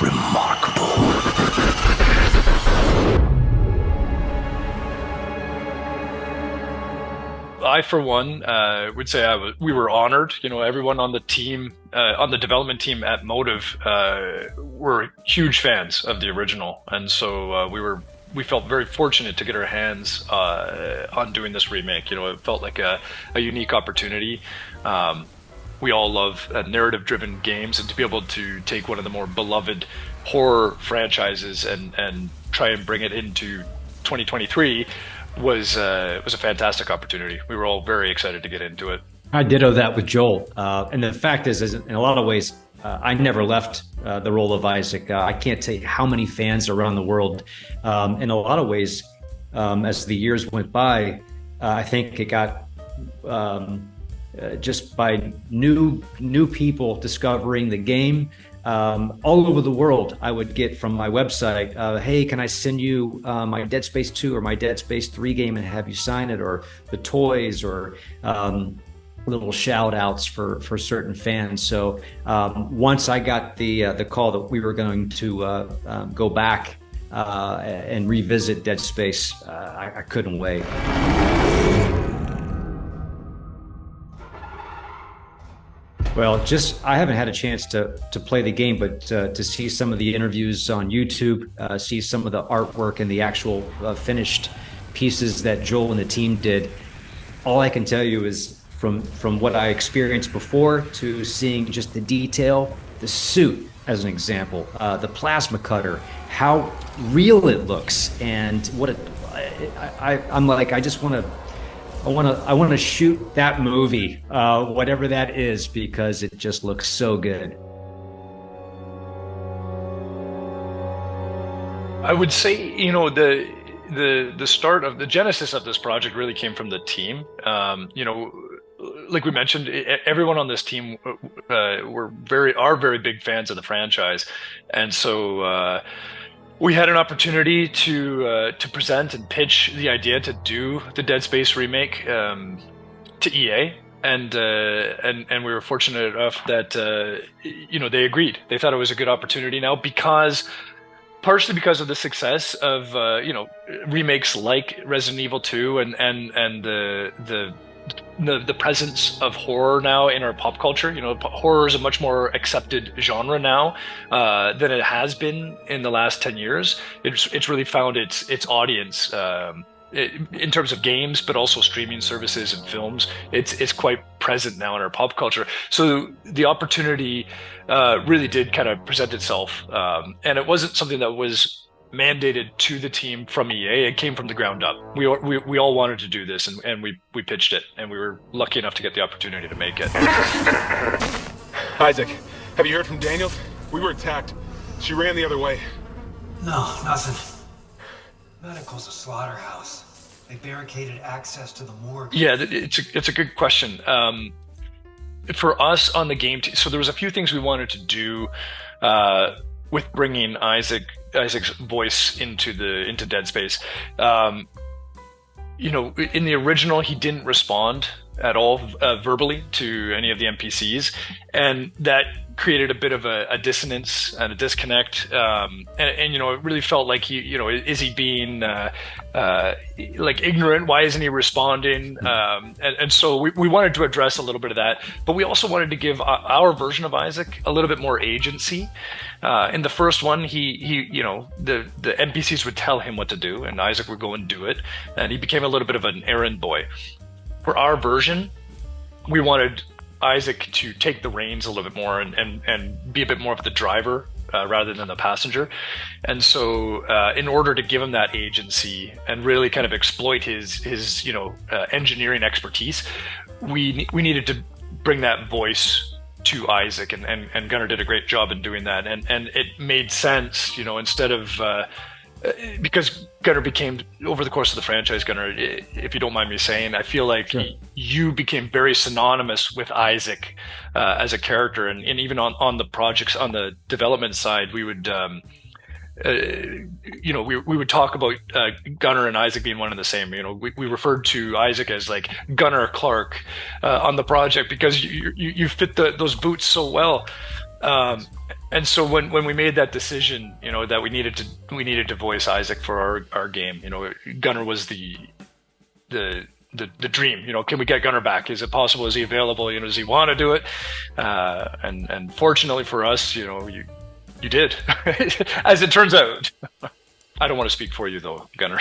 remarkable. I, for one, would say we were honored. You know, everyone on the team, on the development team at Motive, were huge fans of the original, and so we felt very fortunate to get our hands on doing this remake. You know, it felt like a unique opportunity. We all love narrative-driven games, and to be able to take one of the more beloved horror franchises and try and bring it into 2023 was a fantastic opportunity. We were all very excited to get into it. I ditto that with Joel. And the fact is in a lot of ways, I never left the role of Isaac. I can't tell you how many fans around the world. In a lot of ways, as the years went by, I think it got just by new people discovering the game. All over the world, I would get from my website, hey, can I send you my Dead Space 2 or my Dead Space 3 game and have you sign it, or the toys, or little shout outs for certain fans. So once I got the call that we were going to go back and revisit Dead Space, I couldn't wait. Well, I haven't had a chance to play the game, but to see some of the interviews on YouTube, see some of the artwork and the actual finished pieces that Joel and the team did, all I can tell you is from what I experienced before to seeing just the detail, the suit as an example, the plasma cutter, how real it looks, and what I'm like, I want to shoot that movie, whatever that is, because it just looks so good. I would say, you know, the start of the genesis of this project really came from the team. You know, like we mentioned, everyone on this team are very big fans of the franchise, and so we had an opportunity to present and pitch the idea to do the Dead Space remake to EA, and we were fortunate enough that you know, they agreed. They thought it was a good opportunity now, partially because of the success of you know, remakes like Resident Evil 2 and the presence of horror now in our pop culture. You know, horror is a much more accepted genre now than it has been in the last 10 years. It's really found its audience in terms of games, but also streaming services and films. It's quite present now in our pop culture. So the opportunity really did kind of present itself, and it wasn't something that was mandated to the team from EA. It came from the ground up. We all wanted to do this, and we pitched it, and we were lucky enough to get the opportunity to make it. Isaac, have you heard from Daniels? We were attacked. She ran the other way. No, nothing. Medical's a slaughterhouse. They barricaded access to the morgue. Yeah, it's a good question. For us on the game team, so there was a few things we wanted to do with bringing Isaac's voice into Dead Space. You know, in the original, he didn't respond at all verbally to any of the NPCs, and that created a bit of a dissonance and a disconnect. And you know, it really felt like is he being like ignorant? Why isn't he responding? And so we wanted to address a little bit of that, but we also wanted to give our version of Isaac a little bit more agency. In the first one, he you know, the NPCs would tell him what to do, and Isaac would go and do it, and he became a little bit of an errand boy. For our version, we wanted Isaac to take the reins a little bit more and be a bit more of the driver rather than the passenger. And so in order to give him that agency and really kind of exploit his you know, engineering expertise, we needed to bring that voice to Isaac, and Gunnar did a great job in doing that, and it made sense, you know, instead of because Gunnar became, over the course of the franchise, Gunnar, if you don't mind me saying, I feel like Sure. You became very synonymous with Isaac as a character, and even on the projects, on the development side, we would you know, we would talk about Gunnar and Isaac being one and the same. You know, we referred to Isaac as like Gunnar Clark on the project because you fit those boots so well. And so when we made that decision, you know, that we needed to voice Isaac for our game, you know, Gunnar was the dream. You know, can we get Gunnar back? Is it possible? Is he available? You know, does he want to do it? And fortunately for us, you know, you did, as it turns out. I don't want to speak for you though, Gunnar.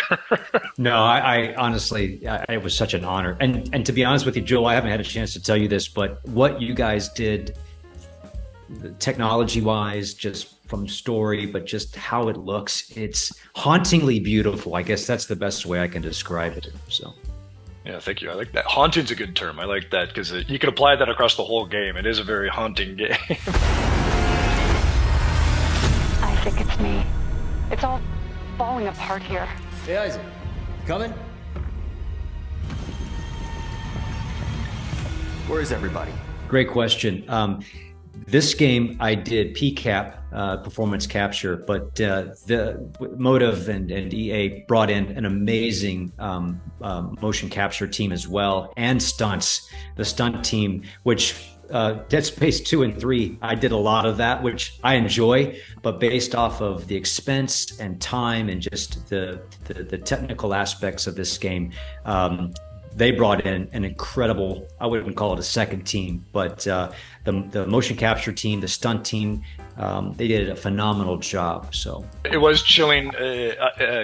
No, I honestly, it was such an honor. And to be honest with you, Joel, I haven't had a chance to tell you this, but what you guys did technology-wise, just from story, but just how it looks, it's hauntingly beautiful. I guess that's the best way I can describe it. So. Yeah, thank you. I like that. Haunting's a good term. I like that because you can apply that across the whole game. It is a very haunting game. Isaac, it's me. It's all falling apart here. Hey, Isaac. Coming? Where is everybody? Great question. This game I did PCAP, performance capture, but the Motive and EA brought in an amazing motion capture team as well, and stunts. The stunt team, which Dead Space 2 and 3, I did a lot of that, which I enjoy, but based off of the expense and time and just the technical aspects of this game, they brought in an incredible, I wouldn't call it a second team, but the motion capture team, the stunt team, they did a phenomenal job. So it was chilling,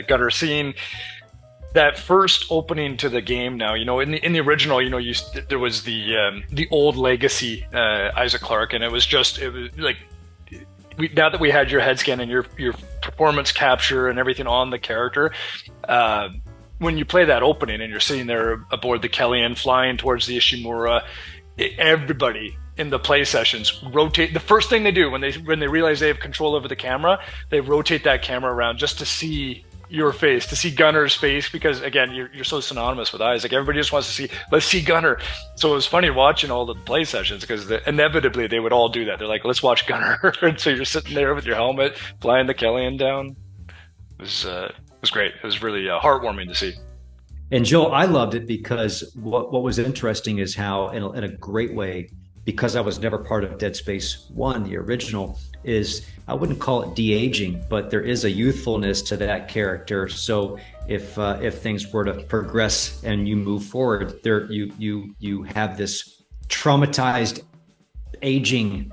Gunnar, seeing that first opening to the game. Now, you know, in the original, you know, there was the old legacy Isaac Clarke, and it was like, now that we had your head scan and your performance capture and everything on the character, when you play that opening and you're sitting there aboard the Kellyan flying towards the Ishimura, everybody in the play sessions rotate. The first thing they do when they realize they have control over the camera, they rotate that camera around just to see your face, to see Gunnar's face, because again, you're so synonymous with Isaac. Everybody just wants to see, let's see Gunnar. So it was funny watching all the play sessions because inevitably they would all do that. They're like, let's watch Gunnar. And so you're sitting there with your helmet, flying the Kellyan down. It was great. It was really heartwarming to see. And Joel, I loved it because what was interesting is how, in a great way, because I was never part of Dead Space 1, the original, is, I wouldn't call it de-aging, but there is a youthfulness to that character. So if things were to progress and you move forward, there you have this traumatized aging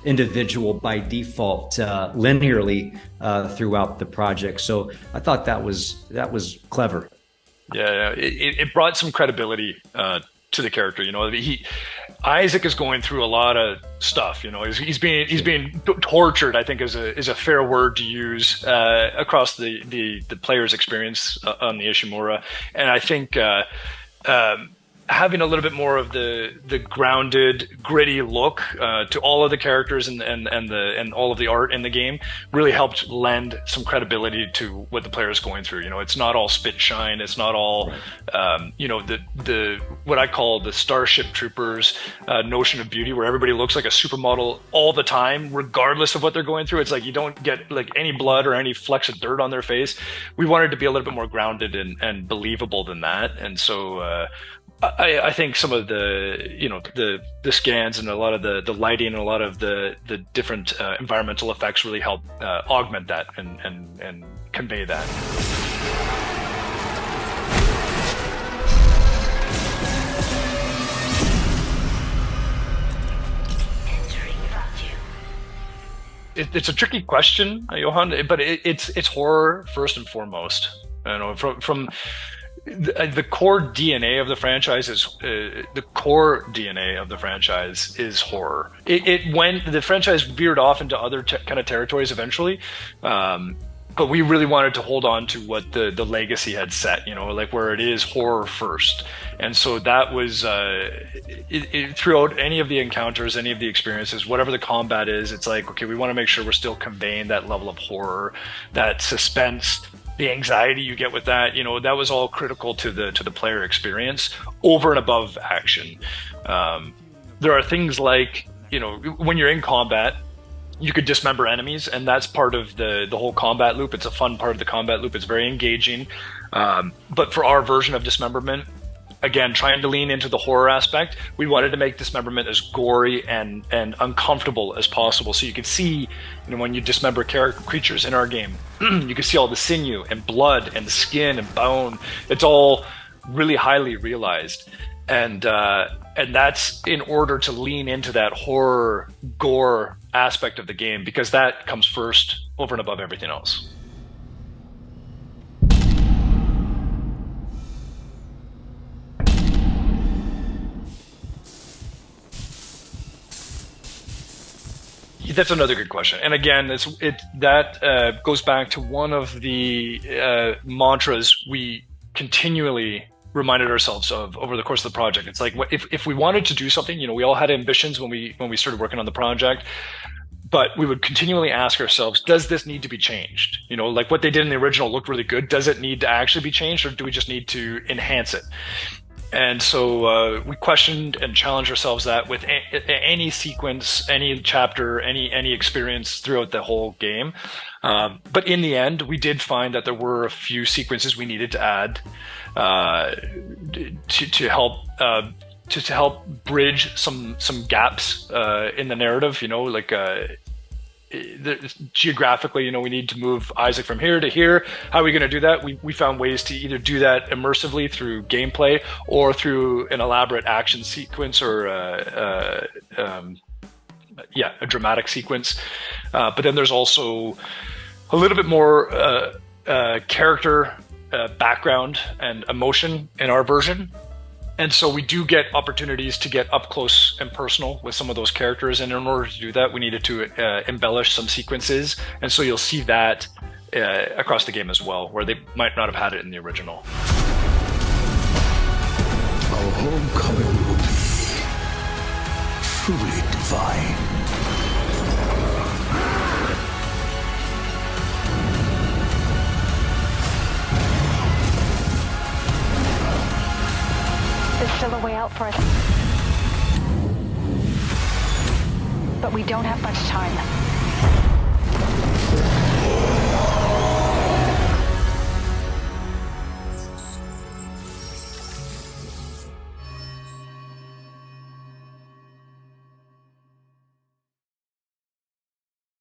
individual by default linearly throughout the project. So I thought that was clever. Yeah, it brought some credibility to the character. You know, Isaac is going through a lot of stuff. You know, he's being tortured, I think is a fair word to use across the player's experience on the Ishimura. And I think having a little bit more of the grounded, gritty look to all of the characters and all of the art in the game really helped lend some credibility to what the player is going through. You know, it's not all spit shine. It's not all, you know, the what I call the Starship Troopers notion of beauty, where everybody looks like a supermodel all the time, regardless of what they're going through. It's like you don't get like any blood or any flecks of dirt on their face. We wanted to be a little bit more grounded and believable than that, and so. I think some of the, you know, the scans and a lot of the lighting and a lot of the different environmental effects really help augment that and convey that. It's a tricky question, Johan, but it's horror first and foremost. You know, from the core DNA of the franchise is horror. The franchise veered off into other kind of territories eventually, but we really wanted to hold on to what the legacy had set, you know, like where it is horror first. And so that was throughout any of the encounters, any of the experiences, whatever the combat is, it's like, okay, we want to make sure we're still conveying that level of horror, that suspense, the anxiety you get with that. You know, that was all critical to the player experience over and above action. There are things like, you know, when you're in combat, you could dismember enemies, and that's part of the whole combat loop. It's a fun part of the combat loop. It's very engaging. But for our version of dismemberment, again, trying to lean into the horror aspect, we wanted to make dismemberment as gory and uncomfortable as possible. So you could see, when you dismember creatures in our game, you can see all the sinew and blood and skin and bone. It's all really highly realized. And that's in order to lean into that horror, gore aspect of the game, because that comes first over and above everything else. That's another good question. And again, that goes back to one of the mantras we continually reminded ourselves of over the course of the project. It's like, if we wanted to do something, we all had ambitions when we started working on the project, but we would continually ask ourselves, does this need to be changed? Like what they did in the original looked really good. Does it need to actually be changed, or do we just need to enhance it? And so we questioned and challenged ourselves that with any sequence, any chapter, any experience throughout the whole game. But in the end, we did find that there were a few sequences we needed to add to help bridge some gaps in the narrative. Geographically, we need to move Isaac from here to here. How are we going to do that? We found ways to either do that immersively through gameplay or through an elaborate action sequence or a dramatic sequence. But then there's also a little bit more character background and emotion in our version. And so we do get opportunities to get up close and personal with some of those characters. And in order to do that, we needed to embellish some sequences. And so you'll see that across the game as well, where they might not have had it in the original. Our homecoming will be truly divine. There's still a way out for us. But we don't have much time.